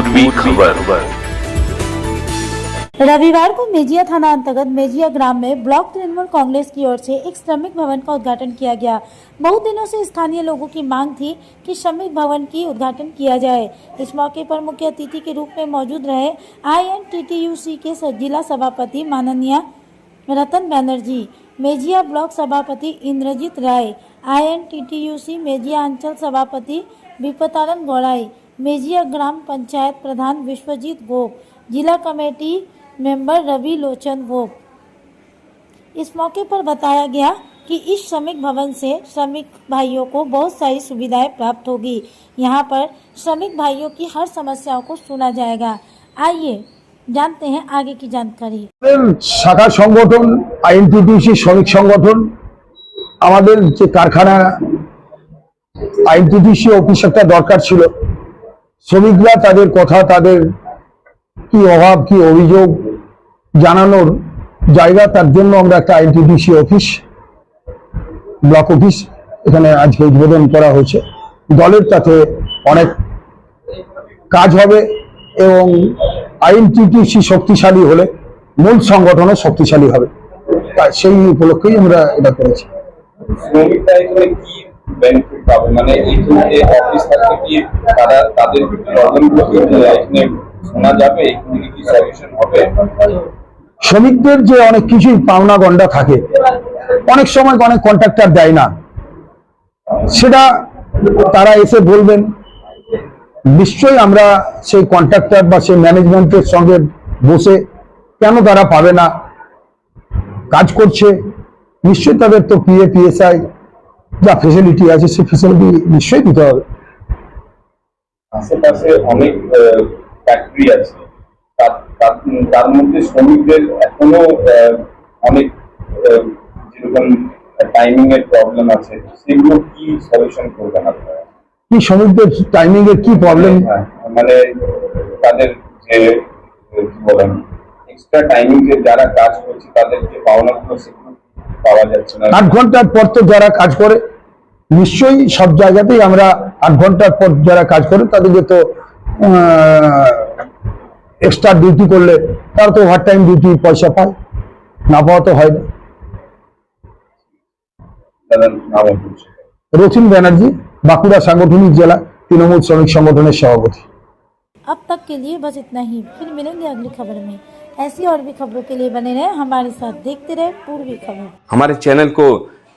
पूर्वी खबर। रविवार को मेजिया थाना अंतर्गत मेजिया ग्राम में ब्लॉक तृणमूल कांग्रेस की ओर से एक श्रमिक भवन का उद्घाटन किया गया। बहुत दिनों से स्थानीय लोगों की मांग थी कि श्रमिक भवन की उद्घाटन किया जाए। इस मौके पर मुख्य अतिथि के रूप में मौजूद रहे INTTUC के जिला सभापति माननीय रतन बनर्जी, मेजिया ब्लॉक सभापति इंद्रजीत राय, INTTUC मेजिया अंचल सभापति विपतारन गौड़ाई, मेजिया ग्राम पंचायत प्रधान विश्वजीत गोप, जिला कमेटी मेंबर रवि लोचन गोप। इस मौके पर बताया गया कि इस श्रमिक भवन से श्रमिक भाइयों को बहुत सारी सुविधाएं प्राप्त होगी। यहाँ पर श्रमिक भाइयों की हर समस्याओं को सुना जाएगा। आइए जानते हैं आगे की जानकारी। শাখা সংগঠন INTTUC শ্রমিক সংগঠন আমাদের যে কারখানা INTTUC অফিস একটা দরকার ছিল। শ্রমিকরা তাদের কথা, তাদের কি অভাব, কি অভিযোগ জানানোর জায়গা, তার জন্য আমরা একটা INTTUC অফিস, ব্লক অফিস এখানে আজকে উদ্বোধন করা হয়েছে। দলের তাতে অনেক কাজ হবে এবং INTTUC শক্তিশালী হলে মূল সংগঠনও শক্তিশালী হবে। তাই সেই উপলক্ষেই আমরা এটা করেছি। শ্রমিকরা এখানে কি বেনিফিট পাবে, মানে এই অফিস থাকলে কি তারা তাদের প্রবলেমগুলো এখানে শোনা যাবে, এখানে কি সলিউশন হবে? শ্রমিকদের যে অনেক কিছুই পাওনা গন্ডা থাকে, অনেক সময় অনেক কন্ট্রাক্টর দেয় না, সেটা তারা এসে বলবেন। নিশ্চয়ই আমরা সেই কন্ট্রাক্টর বা সেই ম্যানেজমেন্টের সঙ্গে বসে কেন তারা পাবে না, কাজ করছে, নিশ্চয়ই তাদের তো PSI যা ফেসিলিটি আছে সেই ফেসিলিটি নিশ্চয়ই দিতে হবে। আশেপাশে অনেক ফ্যাক্টরি আছে, তার মধ্যে শ্রমিকদের এখনো অনেক যেরকম টাইমিং এর প্রবলেম আছে, সেগুলো কি সলিউশন করবেন আপনারা? কি শ্রমিকদের টাইমিং এর কি প্রবলেম? মানে তাদের যে কি বলেন এক্সট্রা টাইমিং যে যারা কাজ করছে তাদের যে পাওনাগুলো সেগুলো পাওয়া যাচ্ছে না। 8 ঘন্টার পর তো যারা কাজ করে, নিশ্চয়ই সব জায়গাতেই আমরা 8 ঘন্টার পর যারা কাজ করে তাদেরকে তো এক্সট্রা ডিউটি করলে তারা তো ওভার টাইম ডিউটি পয়সা পায়, না পাওয়া তো হয় না। রথিন ব্যানার্জি, বাঁকুড়া সাংগঠনিক জেলা তৃণমূল শ্রমিক সংগঠনের সভাপতি। अब तक के लिए बस इतना ही, फिर मिलेंगे अगली खबर में। ऐसी और भी खबरों के लिए बने रहे हमारे साथ, देखते रहे पूर्वी खबर। हमारे चैनल को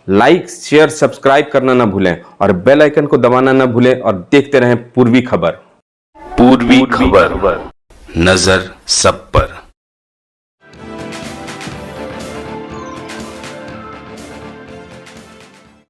लाइक, शेयर, सब्सक्राइब करना ना भूलें और बेल आइकन को दबाना ना भूलें और देखते रहें पूर्वी खबर। पूर्वी खबर, नजर सब पर।